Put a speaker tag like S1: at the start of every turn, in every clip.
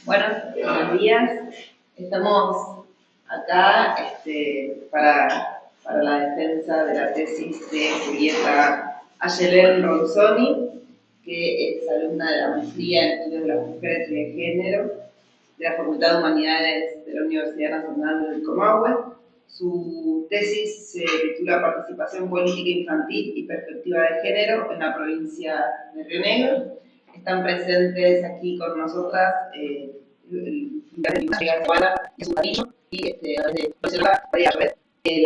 S1: Bueno, buenos días. Estamos acá para la defensa de la tesis de Julieta Ayelén Ronzoni, que es alumna de la maestría en estudios de las mujeres y de género de la Facultad de Humanidades de la Universidad Nacional del Comahue. Su tesis se titula Participación Política Infantil y Perspectiva de Género en la provincia de Río Negro. Están presentes aquí con nosotras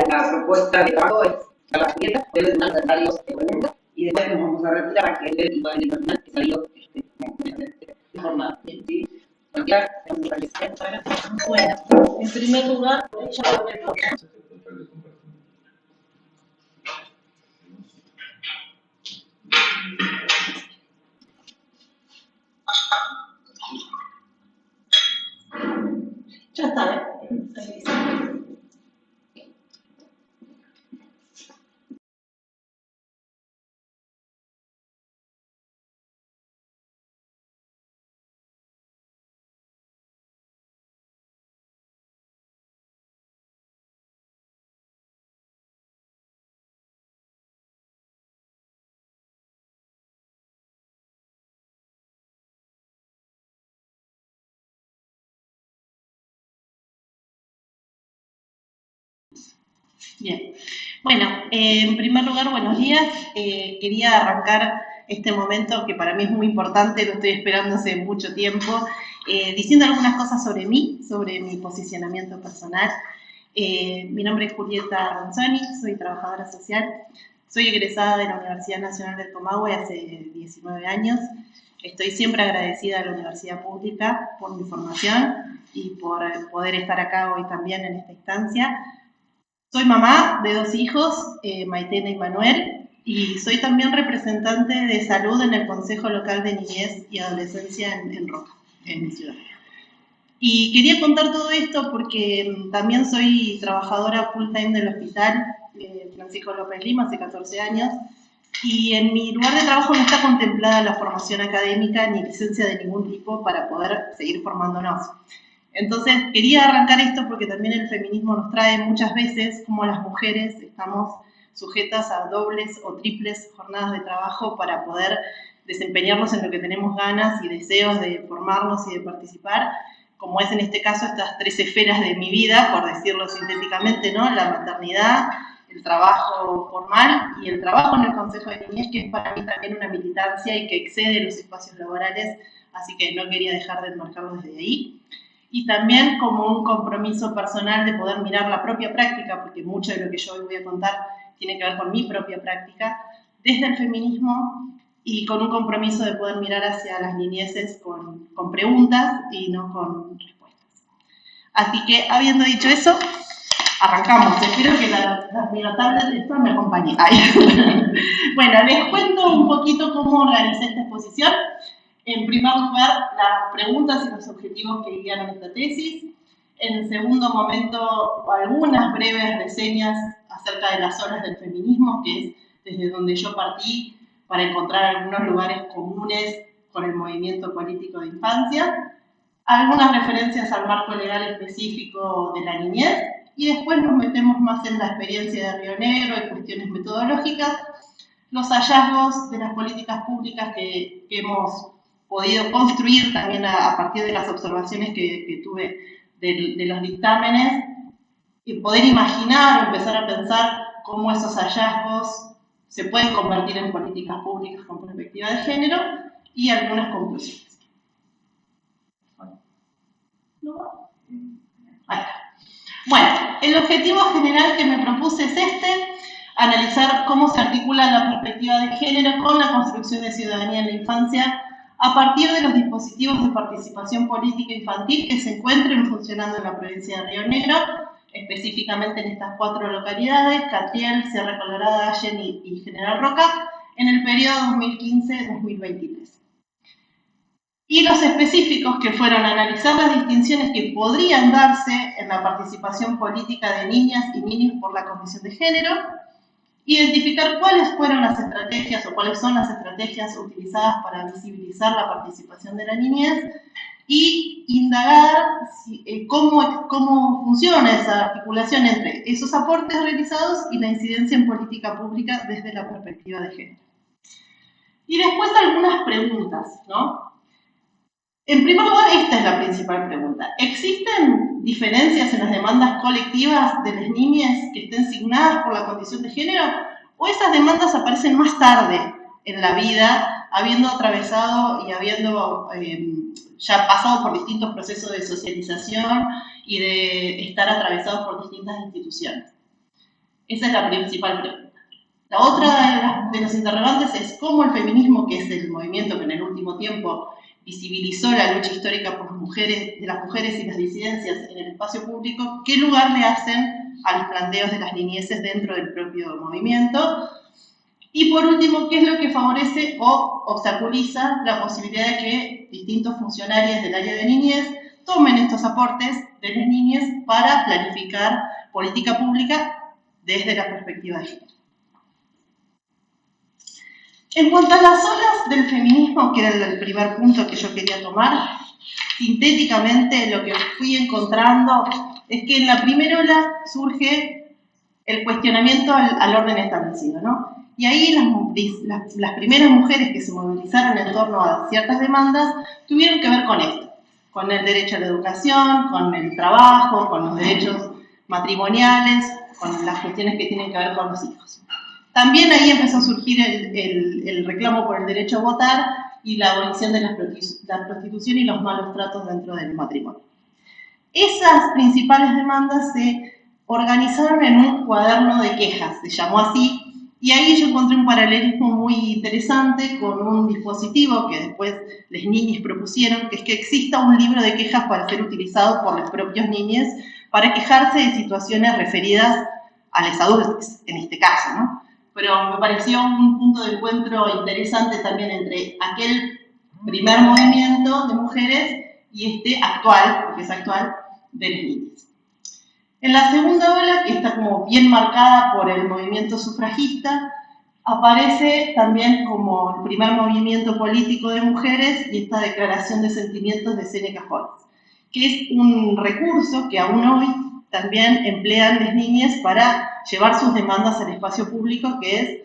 S1: la propuesta de trabajo es la siguiente, debe tener sanitarios y después nos vamos a retirar para que el y va a terminar que salió de jornada. ¿Sí?
S2: Bueno, en primer lugar, ya está, ¿eh? Bien, bueno, en primer lugar, buenos días. Quería arrancar este momento que para mí es muy importante, lo estoy esperando hace mucho tiempo, diciendo algunas cosas sobre mí, sobre mi posicionamiento personal. Mi nombre es Julieta Ronzoni, soy trabajadora social, soy egresada de la Universidad Nacional del Comahue hace 19 años. Estoy siempre agradecida a la Universidad Pública por mi formación y por poder estar acá hoy también en esta instancia. Soy mamá de 2 hijos, Maitena y Manuel, y soy también representante de salud en el Consejo Local de Niñez y Adolescencia en Roca, en mi ciudad. Y quería contar todo esto porque también soy trabajadora full time del hospital Francisco López Lima hace 14 años, y en mi lugar de trabajo no está contemplada la formación académica ni licencia de ningún tipo para poder seguir formándonos. Entonces, quería arrancar esto porque también el feminismo nos trae muchas veces como las mujeres estamos sujetas a dobles o triples jornadas de trabajo para poder desempeñarnos en lo que tenemos ganas y deseos de formarnos y de participar, como es en este caso estas 3 esferas de mi vida, por decirlo sintéticamente, ¿no? La maternidad, el trabajo formal y el trabajo en el Consejo de Niñez, que es para mí también una militancia y que excede los espacios laborales, así que no quería dejar de enmarcarlo desde ahí. Y también como un compromiso personal de poder mirar la propia práctica, porque mucho de lo que yo hoy voy a contar tiene que ver con mi propia práctica, desde el feminismo y con un compromiso de poder mirar hacia las niñeces con preguntas y no con respuestas. Así que, habiendo dicho eso, arrancamos. Espero que la tablet esta me acompañe. Bueno, les cuento un poquito cómo organicé esta exposición. En primer lugar, las preguntas y los objetivos que guiaron esta tesis. En segundo momento, algunas breves reseñas acerca de las olas del feminismo, que es desde donde yo partí para encontrar algunos lugares comunes con el movimiento político de infancia. Algunas referencias al marco legal específico de la niñez. Y después nos metemos más en la experiencia de Río Negro y cuestiones metodológicas, los hallazgos de las políticas públicas que hemos podido construir también a partir de las observaciones que tuve de los dictámenes, y poder imaginar o empezar a pensar cómo esos hallazgos se pueden convertir en políticas públicas con perspectiva de género y algunas conclusiones. Ahí está. Bueno, el objetivo general que me propuse es analizar cómo se articula la perspectiva de género con la construcción de ciudadanía en la infancia a partir de los dispositivos de participación política infantil que se encuentren funcionando en la provincia de Río Negro, específicamente en estas 4 localidades, Catriel, Sierra Colorada, Allen y General Roca, en el periodo 2015-2023. Y los específicos que fueron a analizar las distinciones que podrían darse en la participación política de niñas y niños por la Comisión de Género, Identificar cuáles fueron las estrategias o cuáles son las estrategias utilizadas para visibilizar la participación de la niñez y indagar cómo funciona esa articulación entre esos aportes realizados y la incidencia en política pública desde la perspectiva de género. Y después algunas preguntas, ¿no? En primer lugar, esta es la principal pregunta. ¿Existen diferencias en las demandas colectivas de las niñas que estén signadas por la condición de género? ¿O esas demandas aparecen más tarde en la vida, habiendo atravesado y habiendo ya pasado por distintos procesos de socialización y de estar atravesados por distintas instituciones? Esa es la principal pregunta. La otra de los interrogantes es cómo el feminismo, que es el movimiento que en el último tiempo visibilizó la lucha histórica por de las mujeres y las disidencias en el espacio público, qué lugar le hacen a los planteos de las niñeces dentro del propio movimiento. Y por último, qué es lo que favorece o obstaculiza la posibilidad de que distintos funcionarios del área de niñez tomen estos aportes de las niñas para planificar política pública desde la perspectiva de género. En cuanto a las olas del feminismo, que era el primer punto que yo quería tomar, sintéticamente lo que fui encontrando es que en la primera ola surge el cuestionamiento al orden establecido, ¿no? Y ahí las primeras mujeres que se movilizaron en torno a ciertas demandas tuvieron que ver con esto, con el derecho a la educación, con el trabajo, con los derechos matrimoniales, con las cuestiones que tienen que ver con los hijos. También ahí empezó a surgir el reclamo por el derecho a votar y la abolición de la prostitución y los malos tratos dentro del matrimonio. Esas principales demandas se organizaron en un cuaderno de quejas, se llamó así, y ahí yo encontré un paralelismo muy interesante con un dispositivo que después las niñas propusieron, que es que exista un libro de quejas para ser utilizado por los propios niños para quejarse de situaciones referidas a los adultos, en este caso, ¿no? Pero me pareció un punto de encuentro interesante también entre aquel primer movimiento de mujeres y este actual, porque es actual, de las niñas. En la segunda ola, que está como bien marcada por el movimiento sufragista, aparece también como el primer movimiento político de mujeres y esta declaración de sentimientos de Seneca Holmes, que es un recurso que aún hoy también emplean las niñas para llevar sus demandas al espacio público, que es,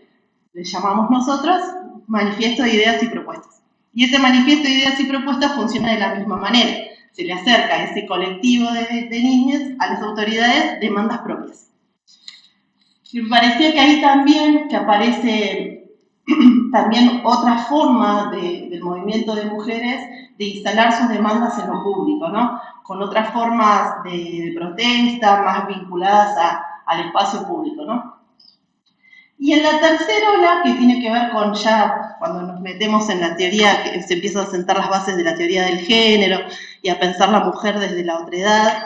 S2: le llamamos nosotros, manifiesto de ideas y propuestas. Y ese manifiesto de ideas y propuestas funciona de la misma manera. Se le acerca a ese colectivo de niñas, a las autoridades, demandas propias. Y me parecía que ahí también que aparece también otra forma del movimiento de mujeres de instalar sus demandas en lo público, ¿no? Con otras formas de protesta más vinculadas al espacio público, ¿no? Y en la tercera ola, que tiene que ver con ya cuando nos metemos en la teoría, que se empiezan a sentar las bases de la teoría del género y a pensar la mujer desde la otredad,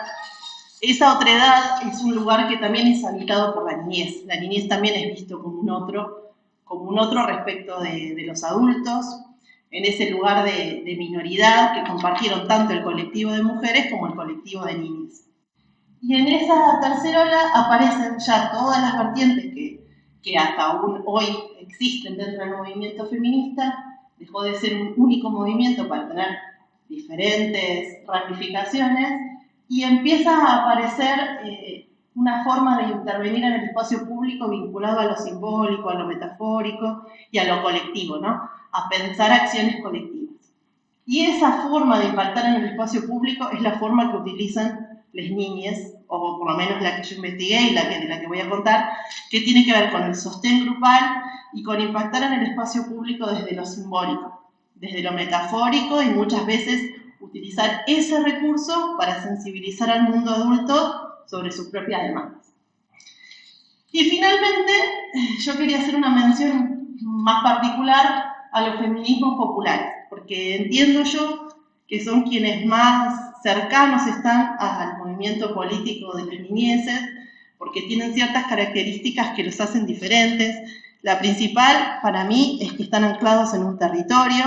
S2: esa otredad es un lugar que también es habitado por la niñez. La niñez también es visto como un otro respecto de los adultos, en ese lugar de minoridad que compartieron tanto el colectivo de mujeres como el colectivo de niñas. Y en esa tercera ola aparecen ya todas las vertientes que hasta aún hoy existen dentro del movimiento feminista. Dejó de ser un único movimiento para tener diferentes ramificaciones y empieza a aparecer una forma de intervenir en el espacio público vinculado a lo simbólico, a lo metafórico y a lo colectivo, ¿no? A pensar acciones colectivas. Y esa forma de impactar en el espacio público es la forma que utilizan las niñas, o por lo menos la que yo investigué y de la que voy a contar, que tiene que ver con el sostén grupal y con impactar en el espacio público desde lo simbólico, desde lo metafórico y muchas veces utilizar ese recurso para sensibilizar al mundo adulto sobre sus propias demandas. Y finalmente, yo quería hacer una mención más particular a los feminismos populares, porque entiendo yo que son quienes más cercanos están al movimiento político de las niñeces, porque tienen ciertas características que los hacen diferentes. La principal, para mí, es que están anclados en un territorio.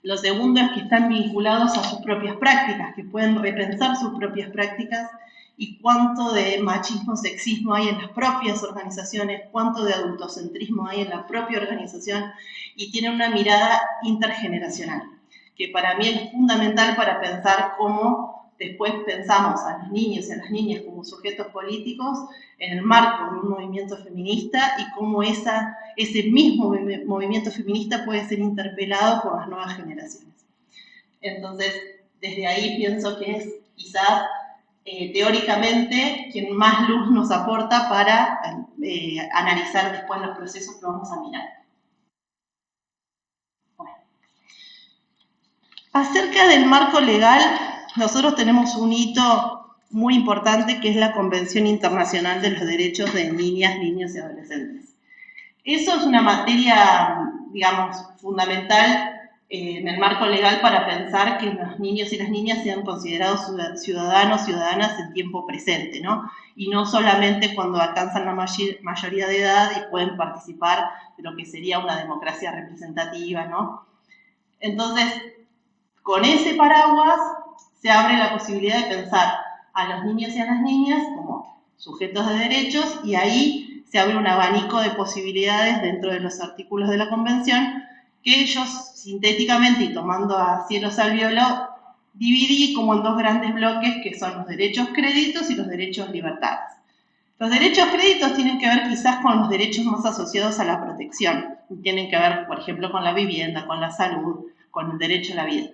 S2: Lo segundo es que están vinculados a sus propias prácticas, que pueden repensar sus propias prácticas y cuánto de machismo, sexismo hay en las propias organizaciones, cuánto de adultocentrismo hay en la propia organización, y tiene una mirada intergeneracional, que para mí es fundamental para pensar cómo después pensamos a los niños y a las niñas como sujetos políticos en el marco de un movimiento feminista y cómo ese mismo movimiento feminista puede ser interpelado por las nuevas generaciones. Entonces, desde ahí pienso que es quizás teóricamente quien más luz nos aporta para analizar después los procesos que vamos a mirar. Bueno. Acerca del marco legal, nosotros tenemos un hito muy importante que es la Convención Internacional de los Derechos de Niñas, Niños y Adolescentes. Eso es una materia, digamos, fundamental en el marco legal para pensar que los niños y las niñas sean considerados ciudadanos, ciudadanas en tiempo presente, ¿no? Y no solamente cuando alcanzan la mayoría de edad y pueden participar de lo que sería una democracia representativa, ¿no? Entonces, con ese paraguas se abre la posibilidad de pensar a los niños y a las niñas como sujetos de derechos, y ahí se abre un abanico de posibilidades dentro de los artículos de la Convención que ellos sintéticamente y tomando a cielo Salviolo dividí como en dos grandes bloques que son los derechos créditos y los derechos libertades. Los derechos créditos tienen que ver quizás con los derechos más asociados a la protección, tienen que ver, por ejemplo, con la vivienda, con la salud, con el derecho a la vida.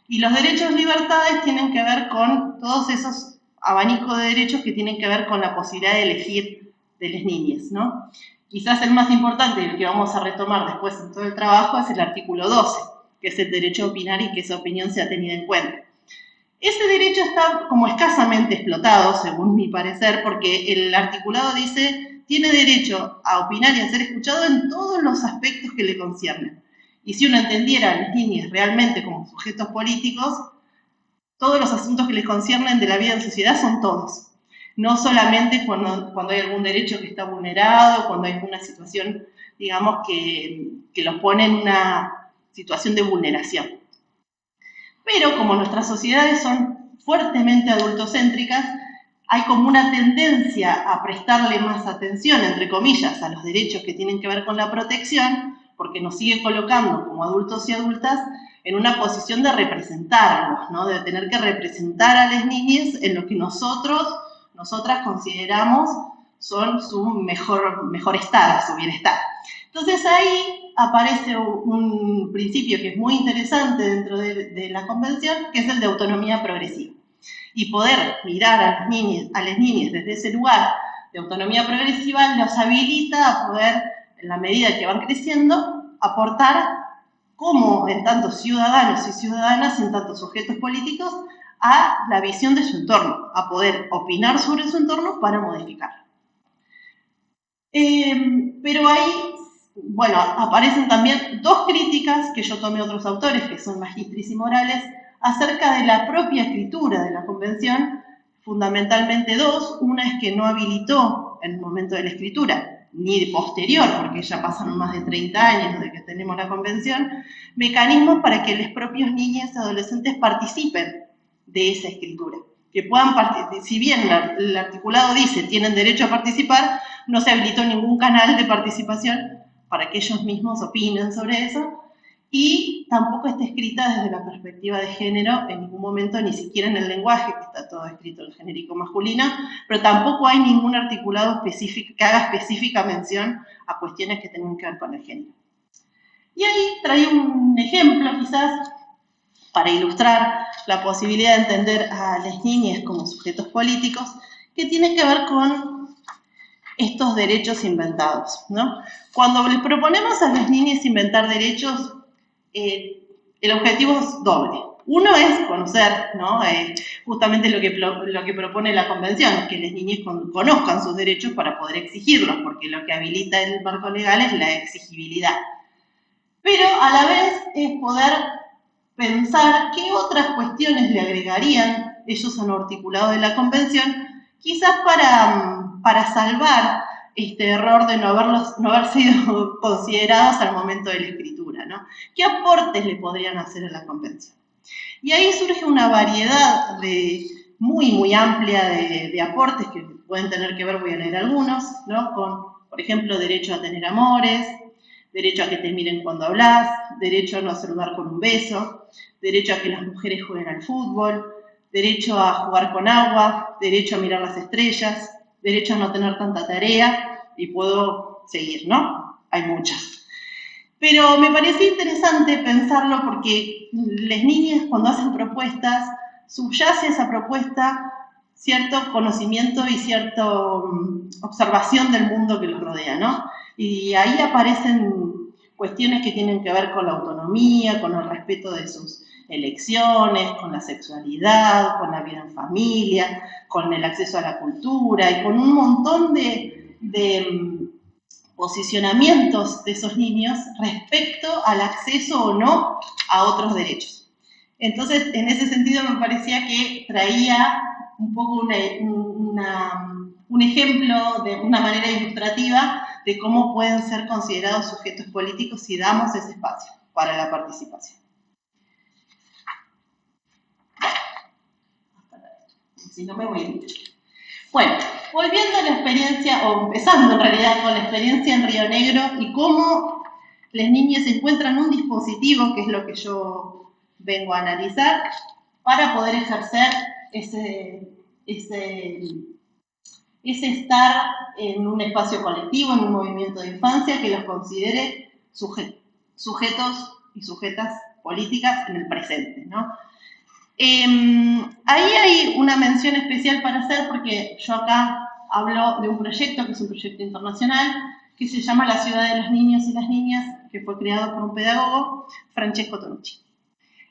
S2: Y los derechos libertades tienen que ver con todos esos abanicos de derechos que tienen que ver con la posibilidad de elegir de las niñas, ¿no? Quizás el más importante y el que vamos a retomar después en todo el trabajo es el artículo 12, que es el derecho a opinar y que esa opinión sea tenida en cuenta. Ese derecho está como escasamente explotado, según mi parecer, porque el articulado dice, tiene derecho a opinar y a ser escuchado en todos los aspectos que le conciernen. Y si uno entendiera a las niñas realmente como sujetos políticos, todos los asuntos que les conciernen de la vida en sociedad son todos. No solamente cuando hay algún derecho que está vulnerado, cuando hay alguna situación, digamos, que los pone en una situación de vulneración. Pero como nuestras sociedades son fuertemente adultocéntricas, hay como una tendencia a prestarle más atención, entre comillas, a los derechos que tienen que ver con la protección, porque nos sigue colocando como adultos y adultas en una posición de representarlos, ¿no? De tener que representar a las niñas en lo que nosotras consideramos son su mejor estar, su bienestar. Entonces ahí aparece un principio que es muy interesante dentro de la Convención, que es el de autonomía progresiva. Y poder mirar a las niñas desde ese lugar de autonomía progresiva los habilita a poder, en la medida que van creciendo, aportar como en tanto ciudadanos y ciudadanas, en tanto sujetos políticos, a la visión de su entorno, a poder opinar sobre su entorno para modificarlo. Pero ahí, bueno, aparecen también dos críticas que yo tomé a otros autores, que son Magistris y Morales, acerca de la propia escritura de la Convención, fundamentalmente dos. Una es que no habilitó en el momento de la escritura, ni posterior, porque ya pasaron más de 30 años desde que tenemos la Convención, mecanismos para que los propios niños y adolescentes participen de esa escritura. Que puedan participar, si bien el articulado dice tienen derecho a participar, no se habilitó ningún canal de participación para que ellos mismos opinen sobre eso, y tampoco está escrita desde la perspectiva de género en ningún momento, ni siquiera en el lenguaje, que está todo escrito en genérico masculino, pero tampoco hay ningún articulado específico que haga específica mención a cuestiones que tengan que ver con el género. Y ahí traigo un ejemplo, quizás, para ilustrar la posibilidad de entender a las niñas como sujetos políticos, que tiene que ver con estos derechos inventados, ¿no? Cuando les proponemos a las niñas inventar derechos, el objetivo es doble. Uno es conocer, ¿no? Justamente lo que propone la Convención, que las niñas conozcan sus derechos para poder exigirlos, porque lo que habilita el marco legal es la exigibilidad. Pero a la vez es poder pensar qué otras cuestiones le agregarían, ellos han articulado de la Convención, quizás para salvar este error de no haber sido considerados al momento de la escritura, ¿no? ¿Qué aportes le podrían hacer a la Convención? Y ahí surge una variedad de muy amplia de aportes que pueden tener que ver, voy a leer algunos, ¿no? Con, por ejemplo, derecho a tener amores, derecho a que te miren cuando hablas, derecho a no saludar con un beso, derecho a que las mujeres jueguen al fútbol, derecho a jugar con agua, derecho a mirar las estrellas, derecho a no tener tanta tarea, y puedo seguir, ¿no? Hay muchas. Pero me parecía interesante pensarlo porque las niñas cuando hacen propuestas, subyace a esa propuesta cierto conocimiento y cierta observación del mundo que los rodea, ¿no? Y ahí aparecen cuestiones que tienen que ver con la autonomía, con el respeto de sus elecciones, con la sexualidad, con la vida en familia, con el acceso a la cultura y con un montón de posicionamientos de esos niños respecto al acceso o no a otros derechos. Entonces, en ese sentido me parecía que traía un poco un ejemplo de una manera ilustrativa de cómo pueden ser considerados sujetos políticos si damos ese espacio para la participación. Si no me voy mucho. Bueno, volviendo a la experiencia, o empezando en realidad con la experiencia en Río Negro y cómo las niñas encuentran un dispositivo, que es lo que yo vengo a analizar, para poder ejercer ese estar en un espacio colectivo, en un movimiento de infancia que los considere sujetos y sujetas políticas en el presente, ¿no? Ahí hay una mención especial para hacer porque yo acá hablo de un proyecto que es un proyecto internacional que se llama La Ciudad de los Niños y las Niñas, que fue creado por un pedagogo, Francesco Tonucci.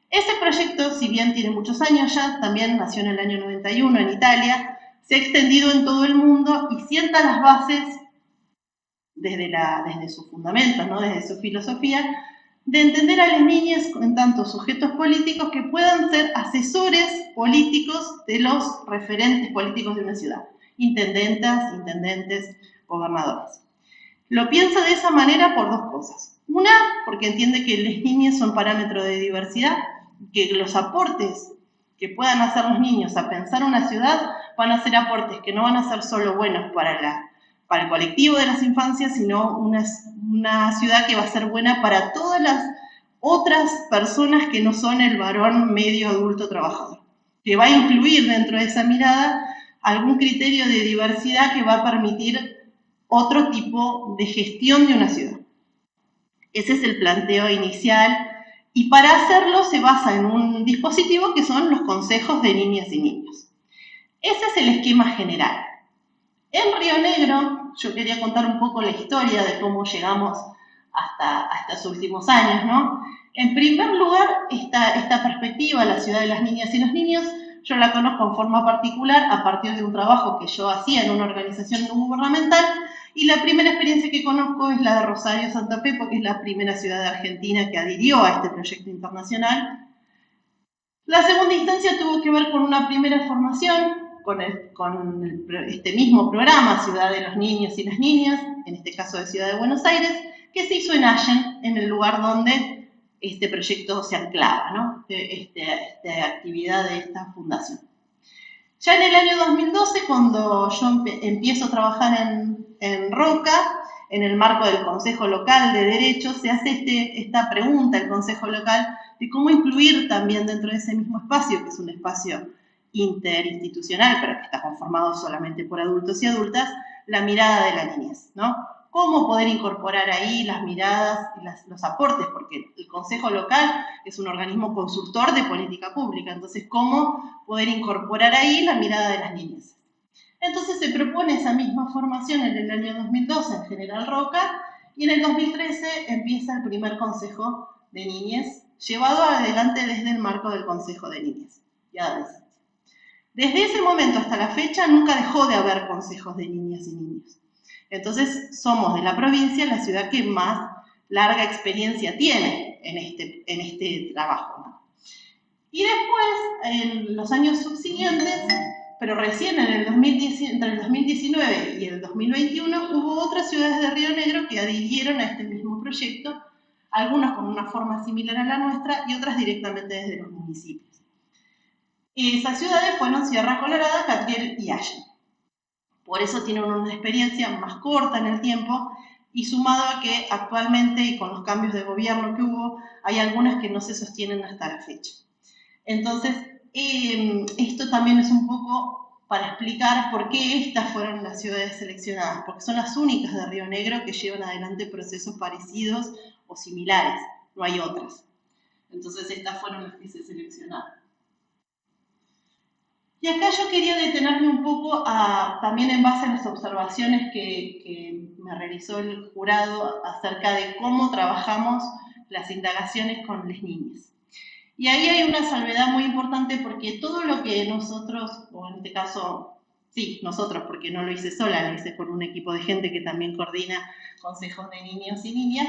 S2: Ese proyecto, si bien tiene muchos años ya, también nació en el año 91 en Italia, se ha extendido en todo el mundo y sienta las bases desde sus fundamentos, ¿no? Desde su filosofía, de entender a las niñas en tanto sujetos políticos que puedan ser asesores políticos de los referentes políticos de una ciudad, intendentas, intendentes, gobernadores. Lo piensa de esa manera por dos cosas. Una, porque entiende que las niñas son parámetro de diversidad, que los aportes que puedan hacer los niños a pensar una ciudad van a ser aportes que no van a ser solo buenos para el colectivo de las infancias, sino una ciudad que va a ser buena para todas las otras personas que no son el varón medio adulto trabajador, que va a incluir dentro de esa mirada algún criterio de diversidad que va a permitir otro tipo de gestión de una ciudad. Ese es el planteo inicial y para hacerlo se basa en un dispositivo que son los consejos de niñas y niños. Ese es el esquema general. En Río Negro, yo quería contar un poco la historia de cómo llegamos hasta estos últimos años, ¿no? En primer lugar, esta perspectiva, la ciudad de las niñas y los niños, yo la conozco en forma particular a partir de un trabajo que yo hacía en una organización no gubernamental y la primera experiencia que conozco es la de Rosario Santa Fe, porque es la primera ciudad de Argentina que adhirió a este proyecto internacional. La segunda instancia tuvo que ver con una primera formación con este mismo programa, Ciudad de los Niños y las Niñas, en este caso de Ciudad de Buenos Aires, que se hizo en Allen, en el lugar donde este proyecto se anclaba, ¿no? Esta actividad de esta fundación. Ya en el año 2012, cuando yo empiezo a trabajar en Roca, en el marco del Consejo Local de Derechos, se hace esta pregunta al Consejo Local de cómo incluir también dentro de ese mismo espacio, que es un espacio interinstitucional, pero que está conformado solamente por adultos y adultas, la mirada de la niñez, ¿no? Cómo poder incorporar ahí las miradas y los aportes, porque el Consejo Local es un organismo consultor de política pública, entonces cómo poder incorporar ahí la mirada de las niñas. Entonces se propone esa misma formación en el año 2012 en General Roca y en el 2013 empieza el primer Consejo de Niñez, llevado adelante desde el marco del Consejo de Niñez y Adolescentes. Desde ese momento hasta la fecha nunca dejó de haber consejos de niñas y niños. Entonces somos de la provincia la ciudad que más larga experiencia tiene en este trabajo, ¿no? Y después, en los años subsiguientes, pero recién entre el 2019 y el 2021, hubo otras ciudades de Río Negro que adhirieron a este mismo proyecto, algunas con una forma similar a la nuestra y otras directamente desde los municipios. Esas ciudades fueron Sierra Colorada, Catriel y Allen. Por eso tienen una experiencia más corta en el tiempo y sumado a que actualmente y con los cambios de gobierno que hubo, hay algunas que no se sostienen hasta la fecha. Entonces, esto también es un poco para explicar por qué estas fueron las ciudades seleccionadas, porque son las únicas de Río Negro que llevan adelante procesos parecidos o similares, no hay otras. Entonces, estas fueron las que se seleccionaron. Y acá yo quería detenerme un poco también en base a las observaciones que me realizó el jurado acerca de cómo trabajamos las indagaciones con las niñas. Y ahí hay una salvedad muy importante porque todo lo que nosotros, o en este caso, sí, nosotros, porque no lo hice sola, lo hice con un equipo de gente que también coordina consejos de niños y niñas,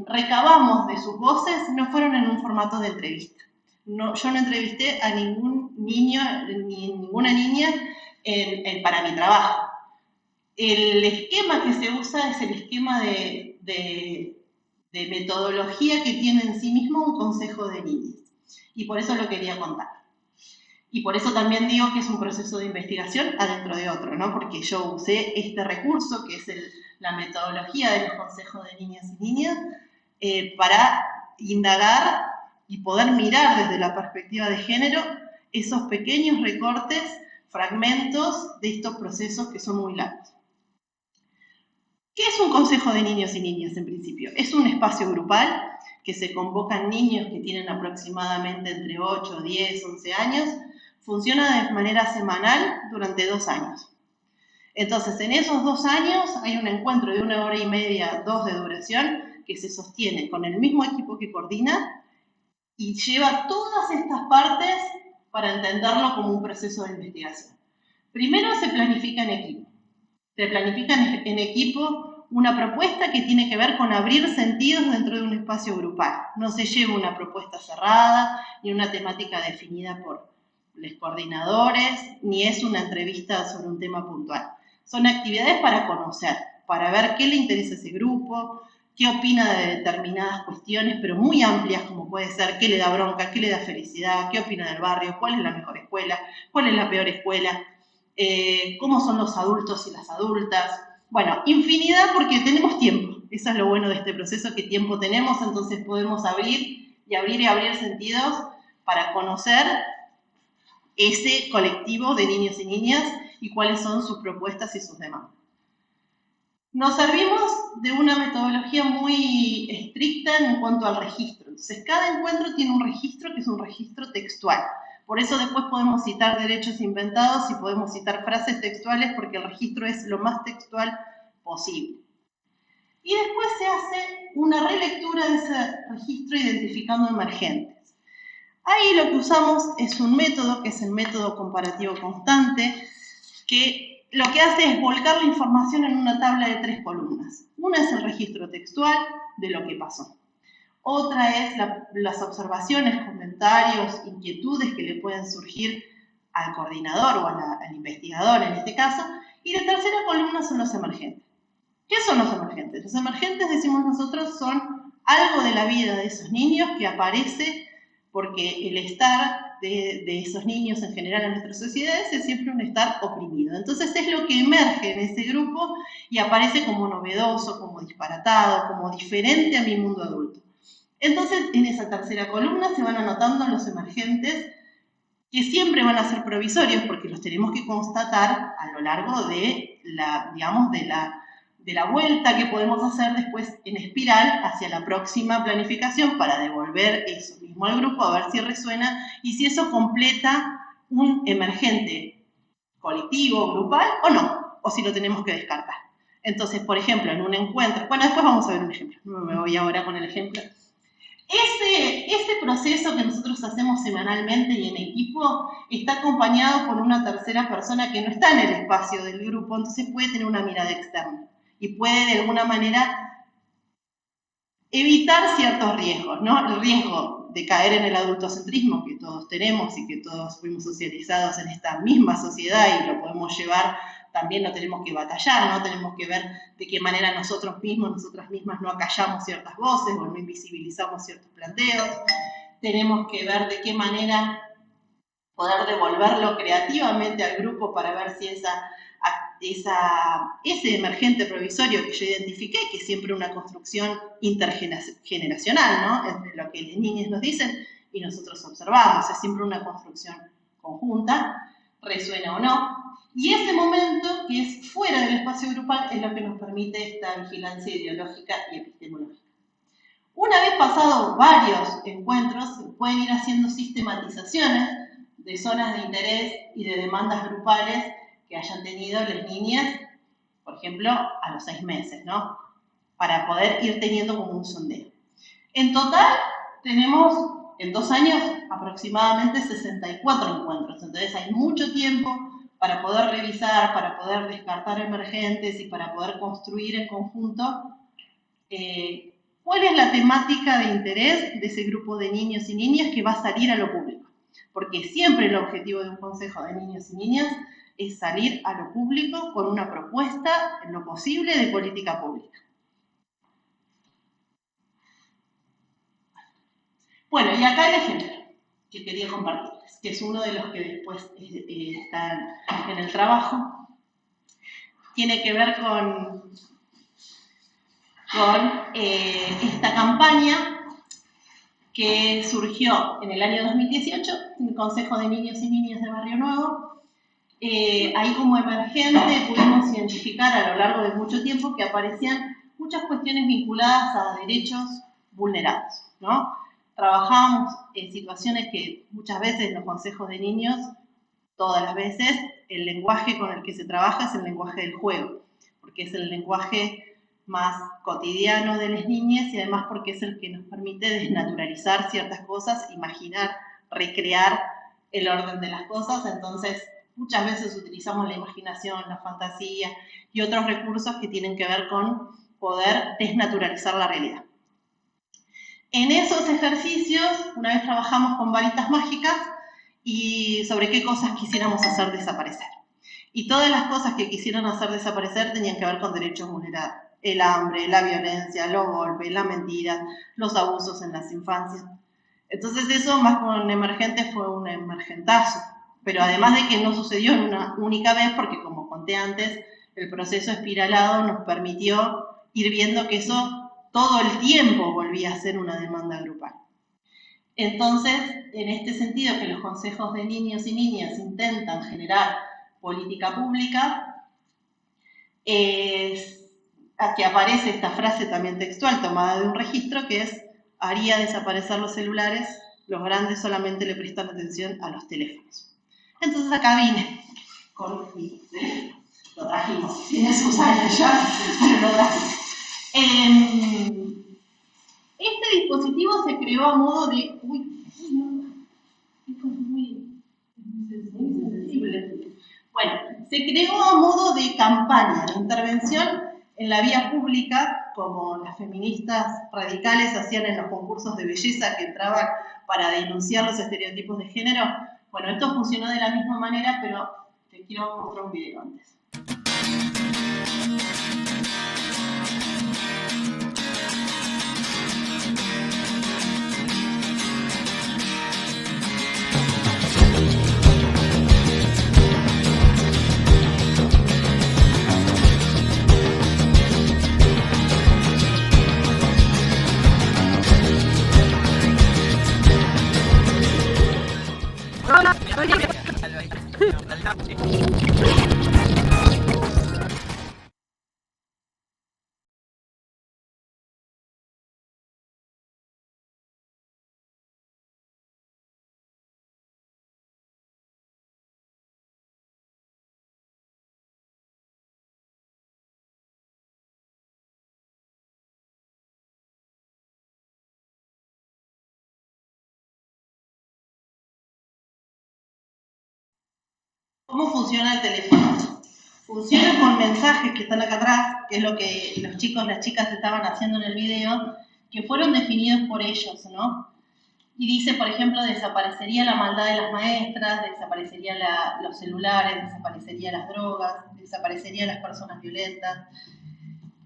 S2: recabamos de sus voces, no fueron en un formato de entrevista. No, yo no entrevisté a ningún niño ni ninguna niña para mi trabajo. El esquema que se usa es el esquema de metodología que tiene en sí mismo un consejo de niñas. Y por eso lo quería contar. Y por eso también digo que es un proceso de investigación adentro de otro, ¿no? Porque yo usé este recurso, que es la metodología de los consejos de niñas y niñas, para indagar y poder mirar desde la perspectiva de género esos pequeños recortes, fragmentos de estos procesos que son muy largos. ¿Qué es un consejo de niños y niñas en principio? Es un espacio grupal que se convocan niños que tienen aproximadamente entre 8, 10, 11 años. Funciona de manera semanal durante 2 años. Entonces, en esos 2 años hay un encuentro de 1 hora y media, 2 de duración, que se sostiene con el mismo equipo que coordina y lleva todas estas partes para entenderlo como un proceso de investigación. Primero se planifica en equipo. Se planifica en equipo una propuesta que tiene que ver con abrir sentidos dentro de un espacio grupal. No se lleva una propuesta cerrada, ni una temática definida por los coordinadores, ni es una entrevista sobre un tema puntual. Son actividades para conocer, para ver qué le interesa a ese grupo, qué opina de determinadas cuestiones, pero muy amplias, como puede ser qué le da bronca, qué le da felicidad, qué opina del barrio, cuál es la mejor escuela, cuál es la peor escuela, cómo son los adultos y las adultas. Bueno, infinidad porque tenemos tiempo. Eso es lo bueno de este proceso, que tiempo tenemos, entonces podemos abrir y abrir sentidos para conocer ese colectivo de niños y niñas y cuáles son sus propuestas y sus demandas. Nos servimos de una metodología muy estricta en cuanto al registro. Entonces, cada encuentro tiene un registro que es un registro textual. Por eso después podemos citar derechos inventados y podemos citar frases textuales porque el registro es lo más textual posible. Y después se hace una relectura de ese registro identificando emergentes. Ahí lo que usamos es un método que es el método comparativo constante, que lo que hace es volcar la información en una tabla de 3 columnas. Una es el registro textual de lo que pasó. Otra es las observaciones, comentarios, inquietudes que le pueden surgir al coordinador o al investigador en este caso. Y la tercera columna son los emergentes. ¿Qué son los emergentes? Los emergentes, decimos nosotros, son algo de la vida de esos niños que aparece porque el estar de esos niños en general en nuestras sociedades es siempre un estar oprimido. Entonces es lo que emerge en ese grupo y aparece como novedoso, como disparatado, como diferente a mi mundo adulto. Entonces en esa tercera columna se van anotando los emergentes que siempre van a ser provisorios porque los tenemos que constatar a lo largo de la vuelta que podemos hacer después en espiral hacia la próxima planificación para devolver eso mismo al grupo, a ver si resuena y si eso completa un emergente colectivo, grupal o no, o si lo tenemos que descartar. Entonces, por ejemplo, en un encuentro, bueno, después vamos a ver un ejemplo, no me voy ahora con el ejemplo. Ese proceso que nosotros hacemos semanalmente y en equipo está acompañado por una tercera persona que no está en el espacio del grupo, entonces puede tener una mirada externa y puede de alguna manera evitar ciertos riesgos, ¿no? El riesgo de caer en el adultocentrismo que todos tenemos y que todos fuimos socializados en esta misma sociedad y lo podemos llevar, también lo tenemos que batallar, ¿no? Tenemos que ver de qué manera nosotros mismos, nosotras mismas no acallamos ciertas voces o no invisibilizamos ciertos planteos. Tenemos que ver de qué manera poder devolverlo creativamente al grupo para ver si ese emergente provisorio que yo identifiqué, que es siempre una construcción intergeneracional, ¿no? Entre lo que las niñas nos dicen y nosotros observamos, es siempre una construcción conjunta, resuena o no. Y ese momento, que es fuera del espacio grupal, es lo que nos permite esta vigilancia ideológica y epistemológica. Una vez pasados varios encuentros, se pueden ir haciendo sistematizaciones de zonas de interés y de demandas grupales que hayan tenido las niñas, por ejemplo, a los 6 meses, ¿no? Para poder ir teniendo como un sondeo. En total, tenemos en 2 años aproximadamente 64 encuentros, entonces hay mucho tiempo para poder revisar, para poder descartar emergentes y para poder construir en conjunto cuál es la temática de interés de ese grupo de niños y niñas que va a salir a lo público. Porque siempre el objetivo de un consejo de niños y niñas es salir a lo público con una propuesta, en lo posible, de política pública. Bueno, y acá el ejemplo que quería compartirles, que es uno de los que después están en el trabajo. Tiene que ver con esta campaña que surgió en el año 2018 en el Consejo de Niños y Niñas de Barrio Nuevo. Ahí como emergente pudimos identificar a lo largo de mucho tiempo que aparecían muchas cuestiones vinculadas a derechos vulnerados, ¿no? Trabajábamos en situaciones que muchas veces en los consejos de niños, todas las veces, el lenguaje con el que se trabaja es el lenguaje del juego, porque es el lenguaje más cotidiano de las niñas y además porque es el que nos permite desnaturalizar ciertas cosas, imaginar, recrear el orden de las cosas. Entonces, muchas veces utilizamos la imaginación, la fantasía y otros recursos que tienen que ver con poder desnaturalizar la realidad. En esos ejercicios, una vez trabajamos con varitas mágicas y sobre qué cosas quisiéramos hacer desaparecer. Y todas las cosas que quisieran hacer desaparecer tenían que ver con derechos vulnerados. El hambre, la violencia, los golpes, la mentira, los abusos en las infancias. Entonces eso, más con emergentes, fue un emergentazo. Pero además de que no sucedió en una única vez, porque como conté antes, el proceso espiralado nos permitió ir viendo que eso todo el tiempo volvía a ser una demanda grupal. Entonces, en este sentido, que los consejos de niños y niñas intentan generar política pública, aquí aparece esta frase también textual tomada de un registro que es: haría desaparecer los celulares, los grandes solamente le prestan atención a los teléfonos. Entonces acá vine con mi teléfono, lo trajimos, tiene sus años ya, pero lo trajimos. Este dispositivo se creó a modo de... Esto es muy sensible. Bueno, se creó a modo de campaña, de intervención en la vía pública, como las feministas radicales hacían en los concursos de belleza que entraban para denunciar los estereotipos de género. Bueno, esto funcionó de la misma manera, pero te quiero mostrar un video antes. ¿Cómo funciona el teléfono? Funciona con mensajes que están acá atrás, que es lo que los chicos, las chicas estaban haciendo en el video, que fueron definidos por ellos, ¿no? Y dice, por ejemplo, desaparecería la maldad de las maestras, desaparecería los celulares, desaparecería las drogas, desaparecerían las personas violentas.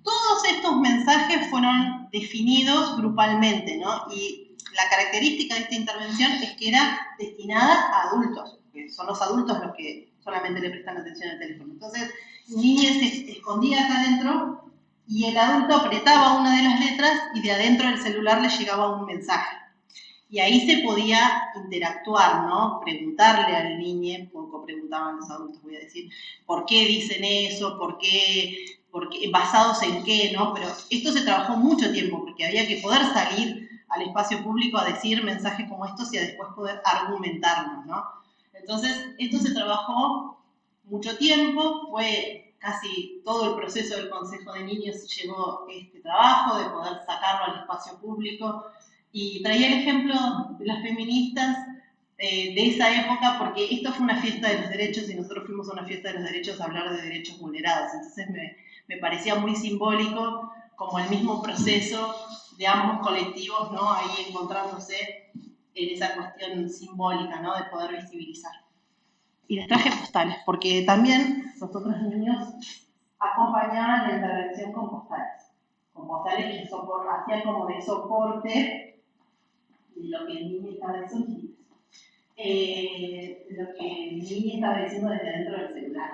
S2: Todos estos mensajes fueron definidos grupalmente, ¿no? Y la característica de esta intervención es que era destinada a adultos, porque son los adultos los que solamente le prestan atención al teléfono. Entonces, un niño se escondía acá adentro y el adulto apretaba una de las letras y de adentro del celular le llegaba un mensaje. Y ahí se podía interactuar, ¿no? Preguntarle al niño, poco preguntaban los adultos, voy a decir, ¿por qué dicen eso? ¿Por qué? ¿Basados en qué? ¿No? Pero esto se trabajó mucho tiempo, porque había que poder salir al espacio público a decir mensajes como estos y a después poder argumentarlos, ¿no? Entonces, esto se trabajó mucho tiempo, fue casi todo el proceso del Consejo de Niños llevó este trabajo de poder sacarlo al espacio público. Y traía el ejemplo de las feministas de esa época, porque esto fue una fiesta de los derechos y nosotros fuimos a una fiesta de los derechos a hablar de derechos vulnerados. Entonces me parecía muy simbólico como el mismo proceso de ambos colectivos, ¿no? Ahí encontrándose en esa cuestión simbólica, ¿no? De poder visibilizar. Y les traje postales, porque también los otros niños acompañaban la intervención con postales que hacían como de soporte de lo que el niño estaba diciendo, lo que el niño estaba diciendo desde dentro del celular.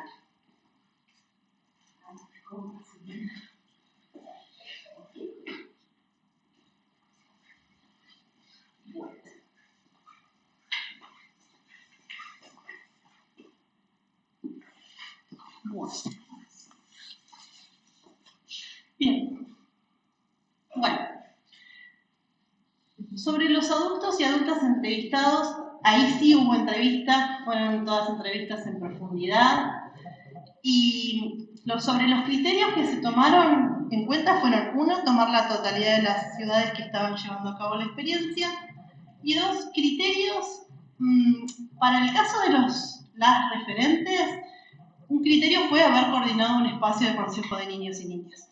S2: Bien. Bueno. Sobre los adultos y adultas entrevistados, ahí sí hubo entrevistas, fueron todas entrevistas en profundidad. Y sobre los criterios que se tomaron en cuenta fueron, uno, tomar la totalidad de las ciudades que estaban llevando a cabo la experiencia, y dos, criterios, para el caso de las referentes, un criterio fue haber coordinado un espacio de consejo de niños y niñas.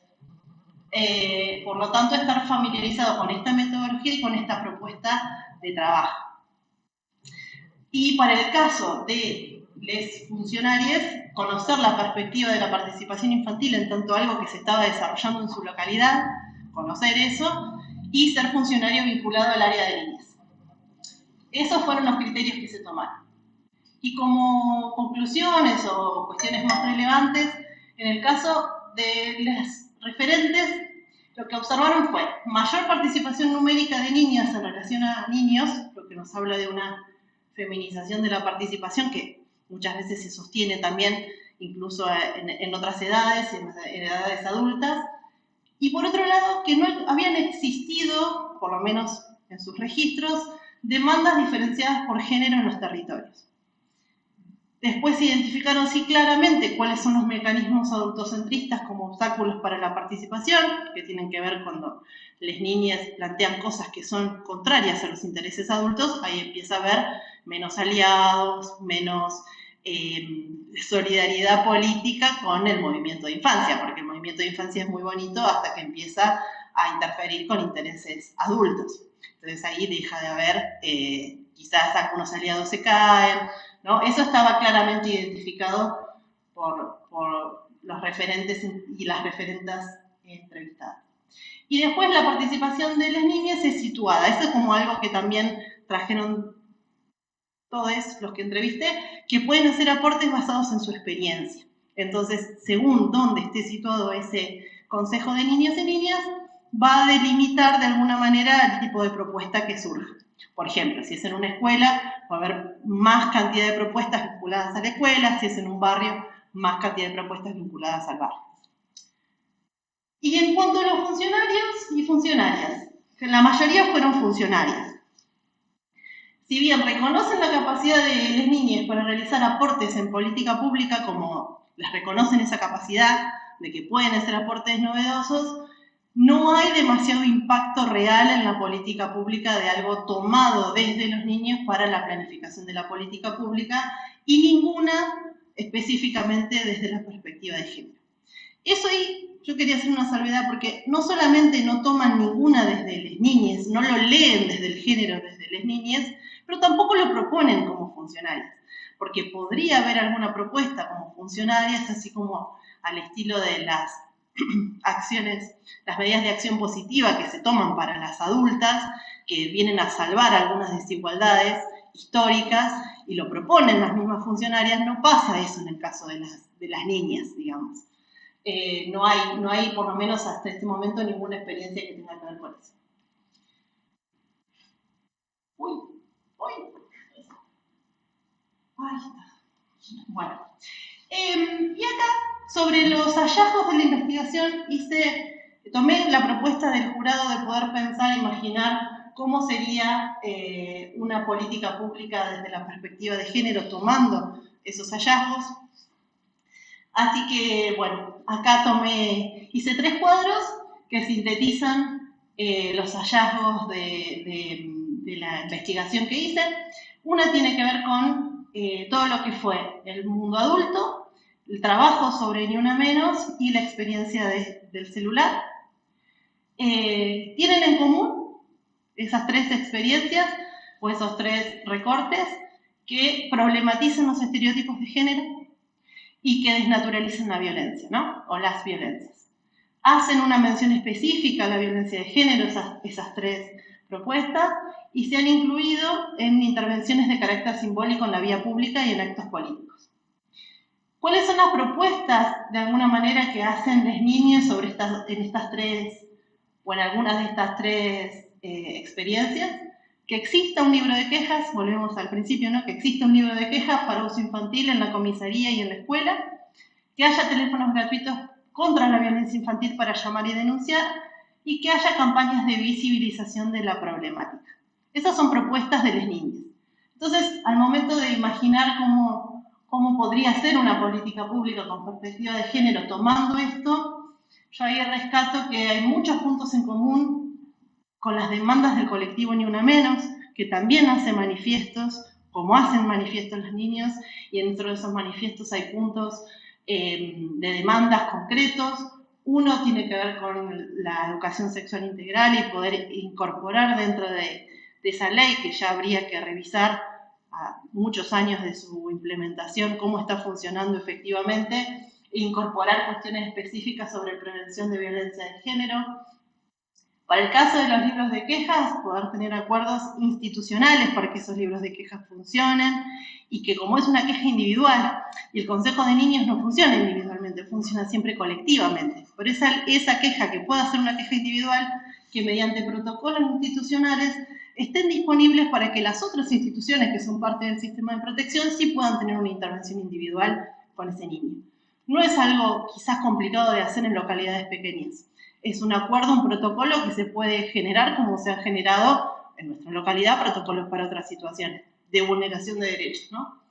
S2: Por lo tanto, estar familiarizado con esta metodología y con esta propuesta de trabajo. Y para el caso de les funcionarios, conocer la perspectiva de la participación infantil en tanto algo que se estaba desarrollando en su localidad, conocer eso, y ser funcionario vinculado al área de niñas. Esos fueron los criterios que se tomaron. Y como conclusiones o cuestiones más relevantes, en el caso de las referentes, lo que observaron fue mayor participación numérica de niñas en relación a niños, lo que nos habla de una feminización de la participación que muchas veces se sostiene también incluso en otras edades, en edades adultas. Y por otro lado, que no habían existido, por lo menos en sus registros, demandas diferenciadas por género en los territorios. Después se identificaron sí claramente cuáles son los mecanismos adultocentristas como obstáculos para la participación, que tienen que ver cuando las niñas plantean cosas que son contrarias a los intereses adultos, ahí empieza a haber menos aliados, menos solidaridad política con el movimiento de infancia, porque el movimiento de infancia es muy bonito hasta que empieza a interferir con intereses adultos. Entonces ahí deja de haber, quizás algunos aliados se caen, ¿no? Eso estaba claramente identificado por los referentes y las referentas entrevistadas. Y después la participación de las niñas es situada. Eso es como algo que también trajeron todos los que entrevisté, que pueden hacer aportes basados en su experiencia. Entonces, según dónde esté situado ese consejo de niños y niñas, va a delimitar de alguna manera el tipo de propuesta que surja. Por ejemplo, si es en una escuela, va a haber más cantidad de propuestas vinculadas a la escuela, si es en un barrio, más cantidad de propuestas vinculadas al barrio. Y en cuanto a los funcionarios y funcionarias, que la mayoría fueron funcionarias. Si bien reconocen la capacidad de las niñas para realizar aportes en política pública, como les reconocen esa capacidad de que pueden hacer aportes novedosos, no hay demasiado impacto real en la política pública de algo tomado desde los niños para la planificación de la política pública y ninguna específicamente desde la perspectiva de género. Eso ahí yo quería hacer una salvedad porque no solamente no toman ninguna desde las niñas, no lo leen desde el género desde las niñas, pero tampoco lo proponen como funcionarias, porque podría haber alguna propuesta como funcionarias, así como al estilo de las acciones, las medidas de acción positiva que se toman para las adultas, que vienen a salvar algunas desigualdades históricas y lo proponen las mismas funcionarias, no pasa eso en el caso de las niñas, digamos. No hay, por lo menos hasta este momento, ninguna experiencia que tenga que ver con eso. Uy. Ahí está. Bueno. Y acá, sobre los hallazgos de la investigación, tomé la propuesta del jurado de poder pensar, imaginar cómo sería una política pública desde la perspectiva de género tomando esos hallazgos. Así que, bueno, acá hice 3 cuadros que sintetizan los hallazgos de la investigación que hice. Una tiene que ver con todo lo que fue el mundo adulto, el trabajo sobre Ni Una Menos y la experiencia del celular. Tienen en común esas 3 experiencias o esos 3 recortes que problematizan los estereotipos de género y que desnaturalizan la violencia, ¿no? O las violencias. Hacen una mención específica a la violencia de género, esas 3 propuestas, y se han incluido en intervenciones de carácter simbólico en la vía pública y en actos políticos. ¿Cuáles son las propuestas, de alguna manera, que hacen las niñas en estas 3, o en algunas de estas 3 experiencias? Que exista un libro de quejas, volvemos al principio, ¿no? Que exista un libro de quejas para uso infantil en la comisaría y en la escuela, que haya teléfonos gratuitos contra la violencia infantil para llamar y denunciar, y que haya campañas de visibilización de la problemática. Esas son propuestas de las niñas. Entonces, al momento de imaginar cómo podría ser una política pública con perspectiva de género tomando esto, yo ahí rescato que hay muchos puntos en común con las demandas del colectivo Ni Una Menos, que también hace manifiestos, como hacen manifiestos los niños, y dentro de esos manifiestos hay puntos de demandas concretos. Uno tiene que ver con la educación sexual integral y poder incorporar dentro de esa ley, que ya habría que revisar a muchos años de su implementación, cómo está funcionando efectivamente, e incorporar cuestiones específicas sobre prevención de violencia de género. Para el caso de los libros de quejas, poder tener acuerdos institucionales para que esos libros de quejas funcionen, y que como es una queja individual, y el Consejo de Niños no funciona individualmente, funciona siempre colectivamente. Por esa queja, que pueda ser una queja individual, que mediante protocolos institucionales estén disponibles para que las otras instituciones que son parte del sistema de protección sí puedan tener una intervención individual con ese niño. No es algo quizás complicado de hacer en localidades pequeñas. Es un acuerdo, un protocolo que se puede generar, como se han generado en nuestra localidad protocolos para otras situaciones de vulneración de derechos, ¿no?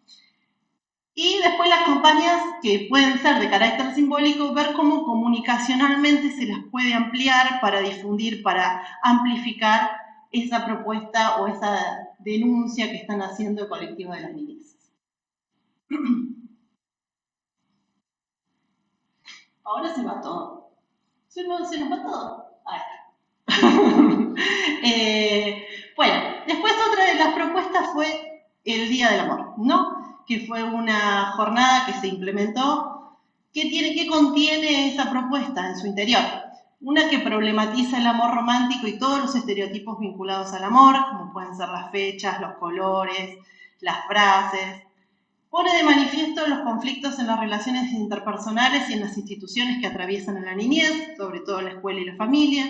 S2: Y después las campañas, que pueden ser de carácter simbólico, ver cómo comunicacionalmente se las puede ampliar para difundir, para amplificar esa propuesta o esa denuncia que están haciendo el colectivo de las niñas. Ahora se va todo. Se nos va todo. Bueno, después otra de las propuestas fue el Día del Amor, ¿no? Que fue una jornada que se implementó. ¿Qué contiene esa propuesta en su interior? Una que problematiza el amor romántico y todos los estereotipos vinculados al amor, como pueden ser las fechas, los colores, las frases. Pone de manifiesto los conflictos en las relaciones interpersonales y en las instituciones que atraviesan a la niñez, sobre todo la escuela y la familia.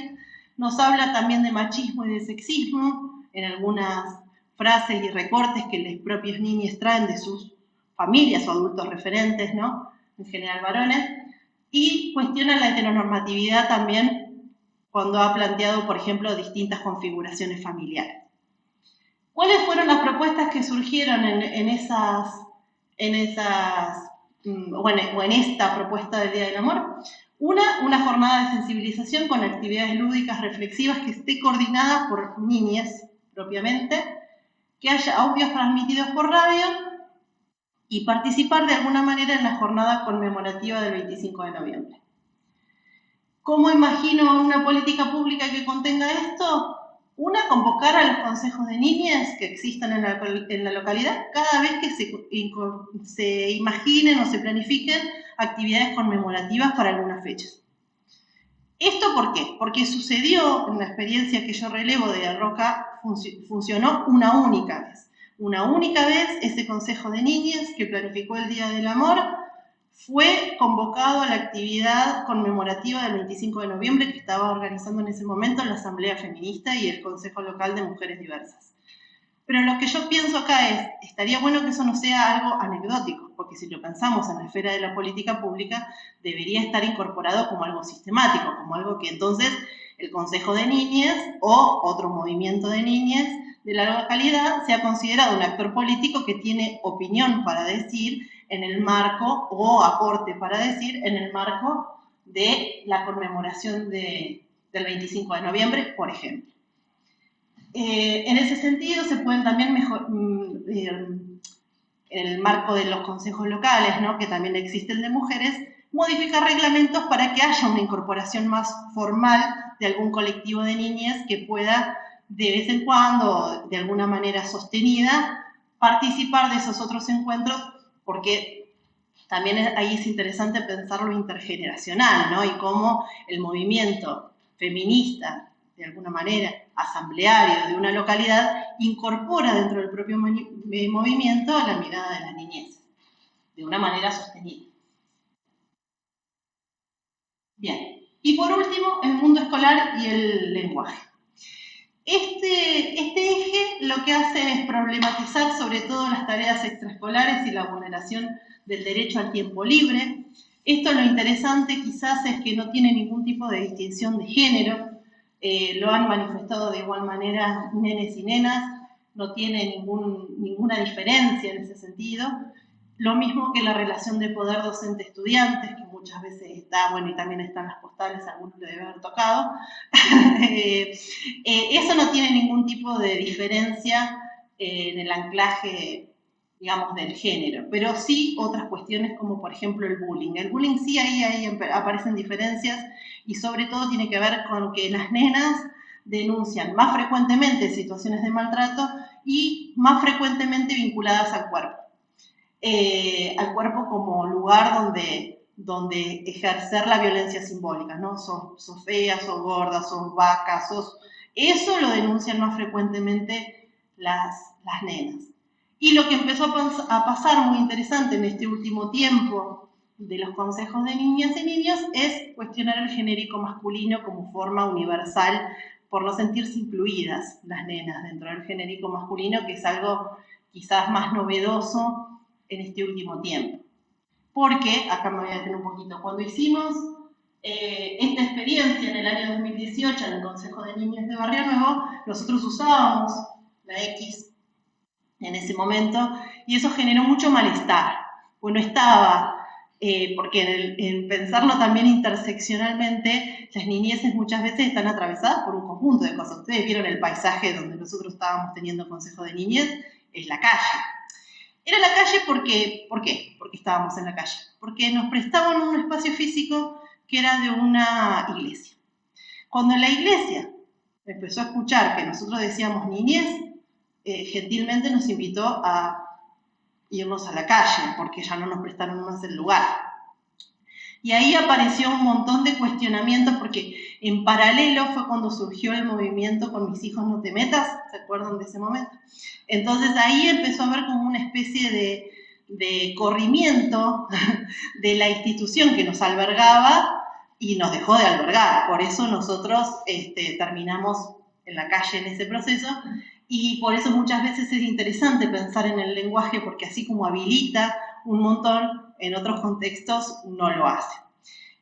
S2: Nos habla también de machismo y de sexismo en algunas frases y recortes que las propias niñas traen de sus familias o adultos referentes, ¿no? En general varones. Y cuestiona la heteronormatividad también cuando ha planteado, por ejemplo, distintas configuraciones familiares. ¿Cuáles fueron las propuestas que surgieron en esta propuesta del Día del Amor? Una jornada de sensibilización con actividades lúdicas reflexivas que esté coordinada por niñas propiamente, que haya audios transmitidos por radio y participar de alguna manera en la jornada conmemorativa del 25 de noviembre. ¿Cómo imagino una política pública que contenga esto? Una, convocar a los consejos de niñas que existan en la localidad cada vez que se imaginen o se planifiquen actividades conmemorativas para algunas fechas. ¿Esto por qué? Porque sucedió, en la experiencia que yo relevo de Roca, funcionó una única vez. Una única vez ese Consejo de Niñas que planificó el Día del Amor fue convocado a la actividad conmemorativa del 25 de noviembre que estaba organizando en ese momento la Asamblea Feminista y el Consejo Local de Mujeres Diversas. Pero lo que yo pienso acá es, estaría bueno que eso no sea algo anecdótico, porque si lo pensamos en la esfera de la política pública, debería estar incorporado como algo sistemático, como algo que entonces el Consejo de Niñas o otro movimiento de niñas de la localidad sea considerado un actor político que tiene opinión para decir en el marco, o aporte para decir en el marco de la conmemoración del 25 de noviembre, por ejemplo. En ese sentido se pueden también en el marco de los consejos locales, ¿no?, que también existen de mujeres, modificar reglamentos para que haya una incorporación más formal de algún colectivo de niñas que pueda de vez en cuando, de alguna manera sostenida, participar de esos otros encuentros, porque también ahí es interesante pensar lo intergeneracional, ¿no?, y cómo el movimiento feminista, de alguna manera, asambleario de una localidad, incorpora dentro del propio movimiento la mirada de la niñez, de una manera sostenida. Bien, y por último, el mundo escolar y el lenguaje. Este eje lo que hace es problematizar sobre todo las tareas extraescolares y la vulneración del derecho al tiempo libre. Esto lo interesante quizás es que no tiene ningún tipo de distinción de género, lo han manifestado de igual manera nenes y nenas, no tiene ninguna diferencia en ese sentido. Lo mismo que la relación de poder docente-estudiantes, que muchas veces está, bueno, y también están las postales, algunos le deben haber tocado. Eso no tiene ningún tipo de diferencia en el anclaje, digamos, del género, pero sí otras cuestiones como, por ejemplo, el bullying. El bullying sí, ahí aparecen diferencias y sobre todo tiene que ver con que las nenas denuncian más frecuentemente situaciones de maltrato y más frecuentemente vinculadas al cuerpo como lugar donde ejercer la violencia simbólica, ¿no? Sos fea, sos gorda, sos vaca, eso lo denuncian más frecuentemente las nenas. Y lo que empezó a pasar muy interesante en este último tiempo de los consejos de niñas y niños es cuestionar el genérico masculino como forma universal por no sentirse incluidas las nenas dentro del genérico masculino, que es algo quizás más novedoso en este último tiempo. Porque, acá me voy a detener un poquito, cuando hicimos esta experiencia en el año 2018 en el Consejo de Niños de Barrio Nuevo, nosotros usábamos la X en ese momento y eso generó mucho malestar. Pues no estaba, porque en pensarlo también interseccionalmente, las niñeces muchas veces están atravesadas por un conjunto de cosas. Ustedes vieron el paisaje donde nosotros estábamos teniendo Consejo de Niñez, es la calle. Era la calle porque, ¿por qué? Porque estábamos en la calle. Porque nos prestaban un espacio físico que era de una iglesia. Cuando la iglesia empezó a escuchar que nosotros decíamos niñez, gentilmente nos invitó a irnos a la calle, porque ya no nos prestaron más el lugar. Y ahí apareció un montón de cuestionamientos, porque en paralelo fue cuando surgió el movimiento Con mis hijos no te metas, ¿se acuerdan de ese momento? Entonces ahí empezó a haber como una especie de corrimiento de la institución que nos albergaba y nos dejó de albergar. Por eso nosotros terminamos en la calle en ese proceso y por eso muchas veces es interesante pensar en el lenguaje porque así como habilita un montón, en otros contextos no lo hace.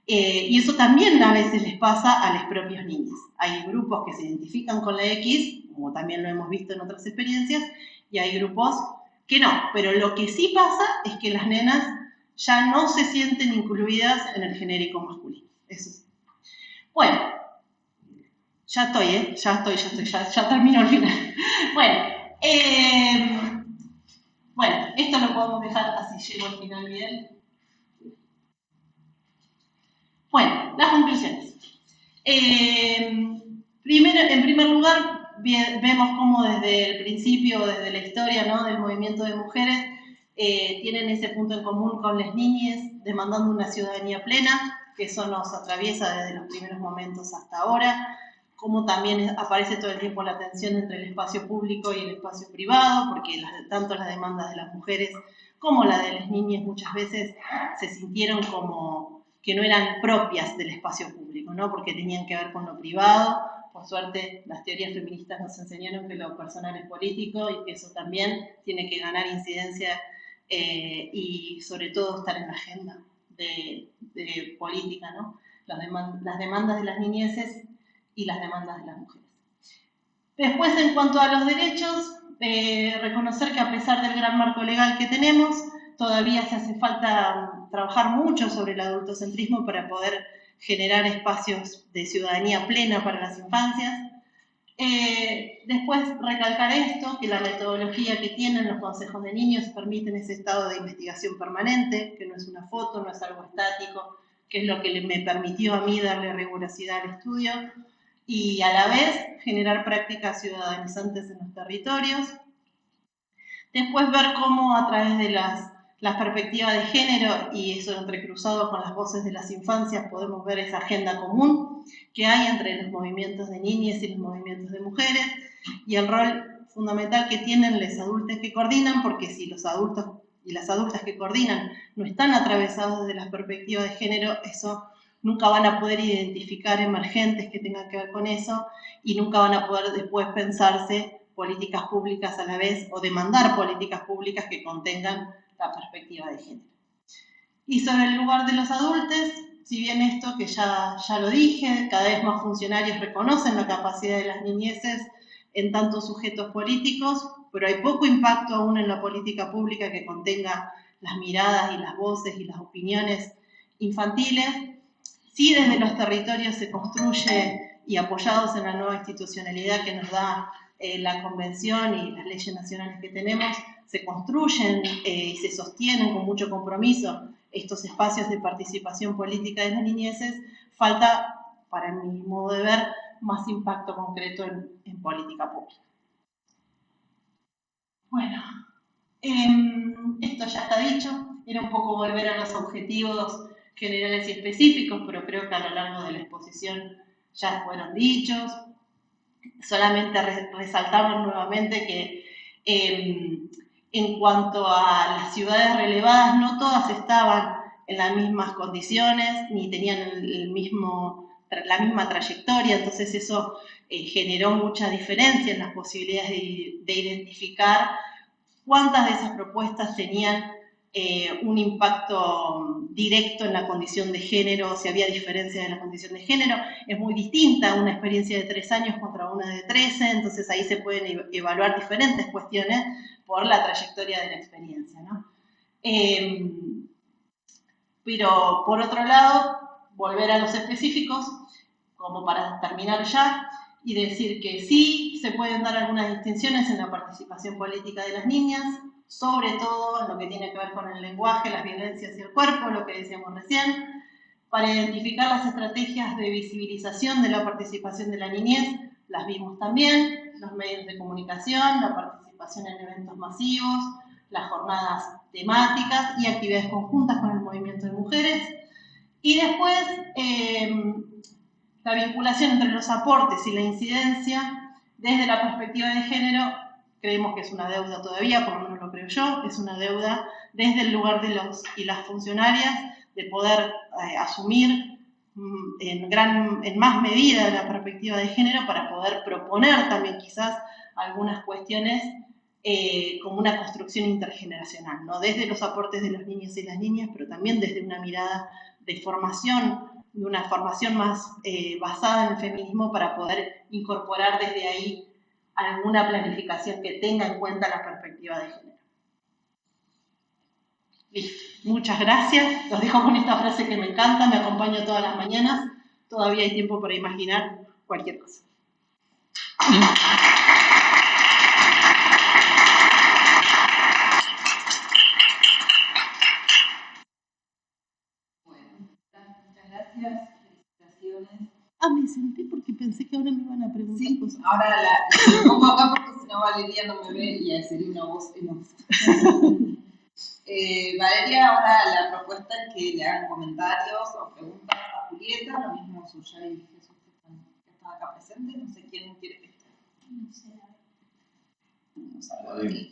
S2: Y eso también a veces les pasa a los propios niños. Hay grupos que se identifican con la X, como también lo hemos visto en otras experiencias, y hay grupos que no. Pero lo que sí pasa es que las nenas ya no se sienten incluidas en el genérico masculino. Eso sí. Bueno, ya termino al final. Bueno, esto lo podemos dejar así, llego al final bien. Bueno, las conclusiones. En primer lugar, vemos cómo desde el principio, desde la historia, ¿no?, del movimiento de mujeres, tienen ese punto en común con las niñas, demandando una ciudadanía plena, que eso nos atraviesa desde los primeros momentos hasta ahora, cómo también aparece todo el tiempo la tensión entre el espacio público y el espacio privado, porque tanto las demandas de las mujeres como la de las niñas muchas veces se sintieron como que no eran propias del espacio público, ¿no? Porque tenían que ver con lo privado. Por suerte, las teorías feministas nos enseñaron que lo personal es político y que eso también tiene que ganar incidencia y sobre todo estar en la agenda de política, ¿no? Las demandas de las niñeces y las demandas de las mujeres. Después, en cuanto a los derechos, reconocer que a pesar del gran marco legal que tenemos, todavía se hace falta trabajar mucho sobre el adultocentrismo para poder generar espacios de ciudadanía plena para las infancias. Después recalcar esto, que la metodología que tienen los consejos de niños permiten ese estado de investigación permanente, que no es una foto, no es algo estático, que es lo que me permitió a mí darle rigurosidad al estudio, y a la vez generar prácticas ciudadanizantes en los territorios. Después ver cómo a través de las perspectivas de género y eso entrecruzado con las voces de las infancias podemos ver esa agenda común que hay entre los movimientos de niñas y los movimientos de mujeres y el rol fundamental que tienen los adultos que coordinan, porque si los adultos y las adultas que coordinan no están atravesados desde las perspectivas de género, eso nunca van a poder identificar emergentes que tengan que ver con eso y nunca van a poder después pensarse políticas públicas a la vez o demandar políticas públicas que contengan la perspectiva de género. Y sobre el lugar de los adultos, si bien esto que ya lo dije, cada vez más funcionarios reconocen la capacidad de las niñeces en tantos sujetos políticos, pero hay poco impacto aún en la política pública que contenga las miradas y las voces y las opiniones infantiles. Sí, desde los territorios se construye y apoyados en la nueva institucionalidad que nos da la Convención y las leyes nacionales que tenemos, se construyen y se sostienen con mucho compromiso estos espacios de participación política de las niñeces. Falta, para mi modo de ver, más impacto concreto en política pública. Bueno, esto ya está dicho, era un poco volver a los objetivos generales y específicos, pero creo que a lo largo de la exposición ya fueron dichos. Solamente resaltamos nuevamente que en cuanto a las ciudades relevadas, no todas estaban en las mismas condiciones, ni tenían la misma trayectoria, entonces eso generó mucha diferencia en las posibilidades de identificar cuántas de esas propuestas tenían un impacto directo en la condición de género, si había diferencia en la condición de género. Es muy distinta una experiencia de 3 años contra una de 13, entonces ahí se pueden evaluar diferentes cuestiones por la trayectoria de la experiencia, ¿no? Pero por otro lado, volver a los específicos, como para terminar ya, y decir que sí se pueden dar algunas distinciones en la participación política de las niñas, sobre todo en lo que tiene que ver con el lenguaje, las violencias y el cuerpo, lo que decíamos recién, para identificar las estrategias de visibilización de la participación de la niñez, las vimos también, los medios de comunicación, la participación en eventos masivos, las jornadas temáticas y actividades conjuntas con el movimiento de mujeres, y después la vinculación entre los aportes y la incidencia desde la perspectiva de género. Creemos que es una deuda todavía, por lo menos lo creo yo, es una deuda desde el lugar de los y las funcionarias de poder asumir en más medida la perspectiva de género para poder proponer también quizás algunas cuestiones como una construcción intergeneracional, ¿no? Desde los aportes de los niños y las niñas, pero también desde una mirada de formación, de una formación más basada en el feminismo para poder incorporar desde ahí alguna planificación que tenga en cuenta la perspectiva de género. Listo. Muchas gracias. Los dejo con esta frase que me encanta, me acompaña todas las mañanas. Todavía hay tiempo para imaginar cualquier cosa.
S1: Muchas gracias. Felicitaciones.
S2: Me senté porque pensé que ahora me iban a preguntar cosas.
S1: Ahora la pongo acá porque si no Valeria no me ve y sería una voz en off. Valeria, ahora la propuesta es que le hagan comentarios o preguntas
S2: Julieta, lo mismo Suya y Jesús que están acá presentes, no sé quién quiere que esté. No sé, vamos a ver.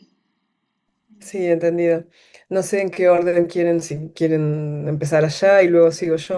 S3: Sí, entendido. No sé en qué orden quieren, si quieren empezar allá y luego sigo yo.